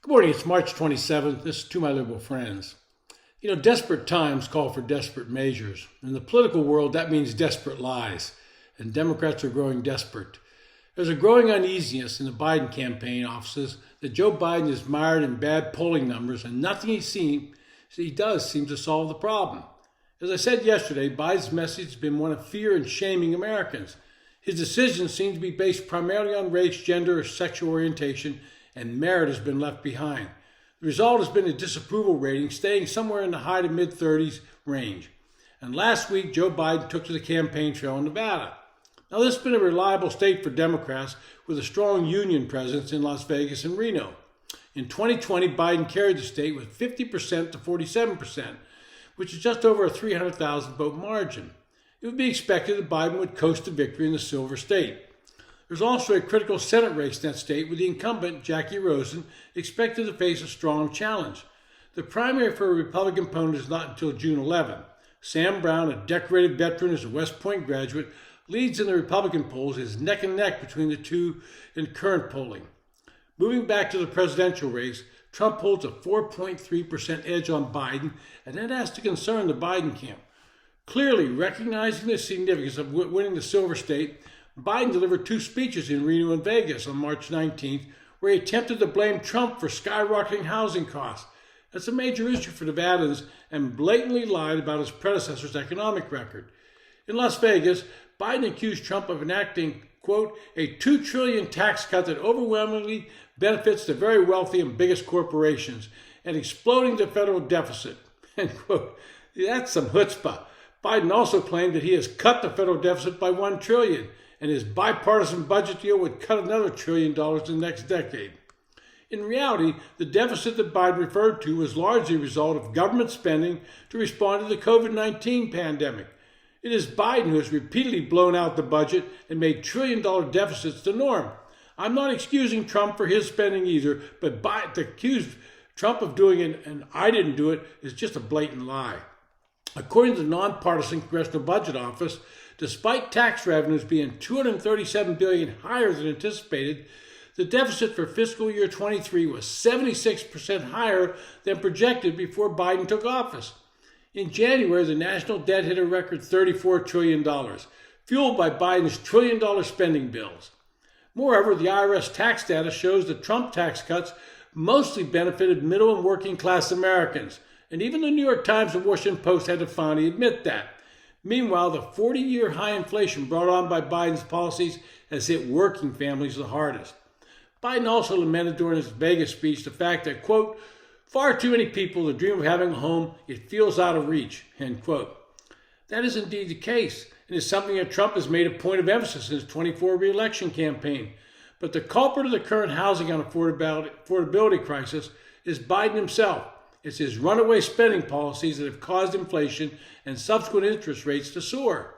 Good morning. It's March 27th. This is to my liberal friends. Desperate times call for desperate measures. In the political world, that means desperate lies, and Democrats are growing desperate. There's a growing uneasiness in the Biden campaign offices that Joe Biden is mired in bad polling numbers, and nothing he does seem to solve the problem. As I said yesterday, Biden's message has been one of fear and shaming Americans. His decisions seem to be based primarily on race, gender, or sexual orientation, and merit has been left behind. The result has been a disapproval rating staying somewhere in the high to mid-30s range. And last week, Joe Biden took to the campaign trail in Nevada. Now, this has been a reliable state for Democrats with a strong union presence in Las Vegas and Reno. In 2020, Biden carried the state with 50% to 47%, which is just over a 300,000 vote margin. It would be expected that Biden would coast to victory in the Silver State. There's also a critical Senate race in that state with the incumbent, Jackie Rosen, expected to face a strong challenge. The primary for a Republican opponent is not until June 11. Sam Brown, a decorated veteran as a West Point graduate, leads in the Republican polls as neck and neck between the two in current polling. Moving back to the presidential race, Trump holds a 4.3% edge on Biden, and that has to concern the Biden camp. Clearly, recognizing the significance of winning the Silver State, Biden delivered two speeches in Reno and Vegas on March 19th, where he attempted to blame Trump for skyrocketing housing costs. That's a major issue for Nevadans, and blatantly lied about his predecessor's economic record. In Las Vegas, Biden accused Trump of enacting, quote, a $2 trillion tax cut that overwhelmingly benefits the very wealthy and biggest corporations, and exploding the federal deficit, end quote. That's some chutzpah. Biden also claimed that he has cut the federal deficit by $1 trillion, and his bipartisan budget deal would cut another $1 trillion in the next decade. In reality, the deficit that Biden referred to was largely a result of government spending to respond to the COVID-19 pandemic. It is Biden who has repeatedly blown out the budget and made trillion-dollar deficits the norm. I'm not excusing Trump for his spending either, but to accuse Trump of doing it and I didn't do it is just a blatant lie. According to the nonpartisan Congressional Budget Office, despite tax revenues being $237 billion higher than anticipated, the deficit for fiscal year 23 was 76% higher than projected before Biden took office. In January, the national debt hit a record $34 trillion, fueled by Biden's trillion-dollar spending bills. Moreover, the IRS tax data shows that Trump tax cuts mostly benefited middle and working class Americans, and even the New York Times and Washington Post had to finally admit that. Meanwhile, the 40-year high inflation brought on by Biden's policies has hit working families the hardest. Biden also lamented during his Vegas speech the fact that, quote, far too many people that dream of having a home, it feels out of reach, end quote. That is indeed the case, and is something that Trump has made a point of emphasis in his 24 re-election campaign. But the culprit of the current housing and affordability crisis is Biden himself. It's his runaway spending policies that have caused inflation and subsequent interest rates to soar.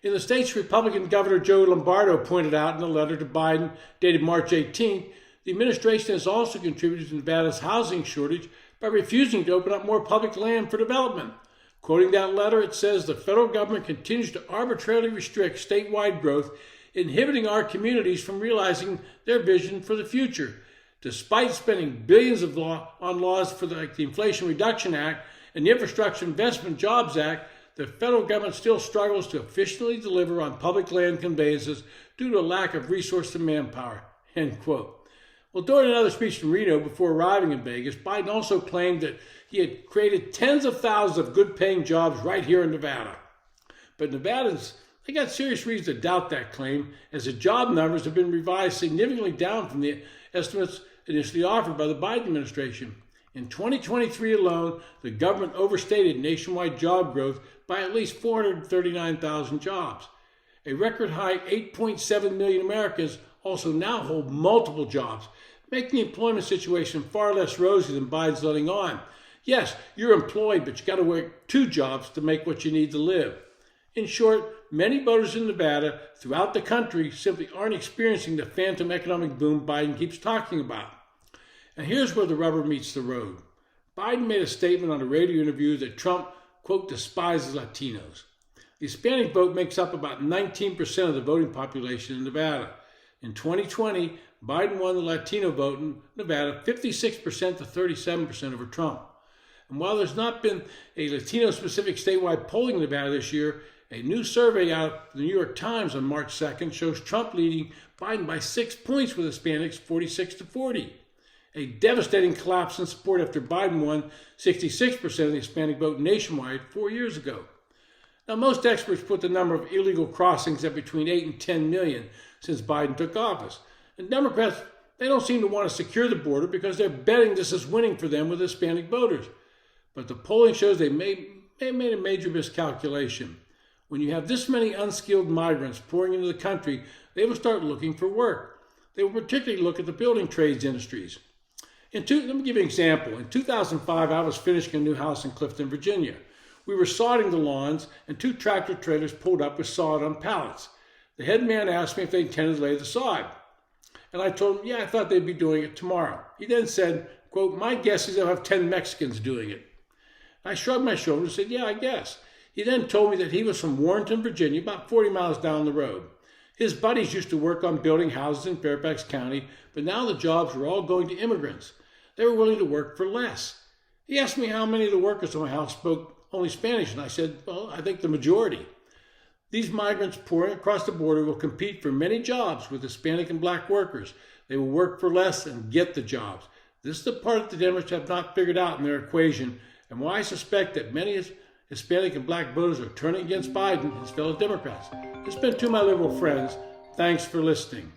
In the state's Republican Governor Joe Lombardo pointed out in a letter to Biden dated March 18th, the administration has also contributed to Nevada's housing shortage by refusing to open up more public land for development. Quoting that letter, it says the federal government continues to arbitrarily restrict statewide growth, inhibiting our communities from realizing their vision for the future. Despite spending billions on laws for the Inflation Reduction Act and the Infrastructure Investment Jobs Act, the federal government still struggles to efficiently deliver on public land conveyances due to a lack of resource and manpower, end quote. Well, during another speech in Reno before arriving in Vegas, Biden also claimed that he had created tens of thousands of good-paying jobs right here in Nevada. But Nevadans, they got serious reason to doubt that claim, as the job numbers have been revised significantly down from the estimates initially offered by the Biden administration. In 2023 alone, the government overstated nationwide job growth by at least 439,000 jobs. A record high 8.7 million Americans also now hold multiple jobs, making the employment situation far less rosy than Biden's letting on. Yes, you're employed, but you got to work two jobs to make what you need to live. In short, many voters in Nevada throughout the country simply aren't experiencing the phantom economic boom Biden keeps talking about. And here's where the rubber meets the road. Biden made a statement on a radio interview that Trump, quote, despises Latinos. The Hispanic vote makes up about 19% of the voting population in Nevada. In 2020, Biden won the Latino vote in Nevada 56% to 37% over Trump. And while there's not been a Latino-specific statewide polling in Nevada this year, a new survey out of the New York Times on March 2nd shows Trump leading Biden by 6 points with Hispanics 46 to 40. A devastating collapse in support after Biden won 66% of the Hispanic vote nationwide 4 years ago. Now, most experts put the number of illegal crossings at between 8 and 10 million since Biden took office. And Democrats, they don't seem to want to secure the border because they're betting this is winning for them with Hispanic voters. But the polling shows they may have made a major miscalculation. When you have this many unskilled migrants pouring into the country, they will start looking for work. They will particularly look at the building trades industries. Let me give you an example. In 2005, I was finishing a new house in Clifton, Virginia. We were sodding the lawns, and 2 tractor trailers pulled up with sod on pallets. The head man asked me if they intended to lay the sod. And I told him, yeah, I thought they'd be doing it tomorrow. He then said, quote, my guess is they'll have 10 Mexicans doing it. I shrugged my shoulders and said, yeah, I guess. He then told me that he was from Warrenton, Virginia, about 40 miles down the road. His buddies used to work on building houses in Fairfax County, but now the jobs were all going to immigrants. They were willing to work for less. He asked me how many of the workers in my house spoke only Spanish, and I said, well, I think the majority. These migrants pouring across the border will compete for many jobs with Hispanic and black workers. They will work for less and get the jobs. This is the part that the Democrats have not figured out in their equation, and why I suspect that many Hispanic and black voters are turning against Biden and his fellow Democrats. This has been To My Liberal Friends. Thanks for listening.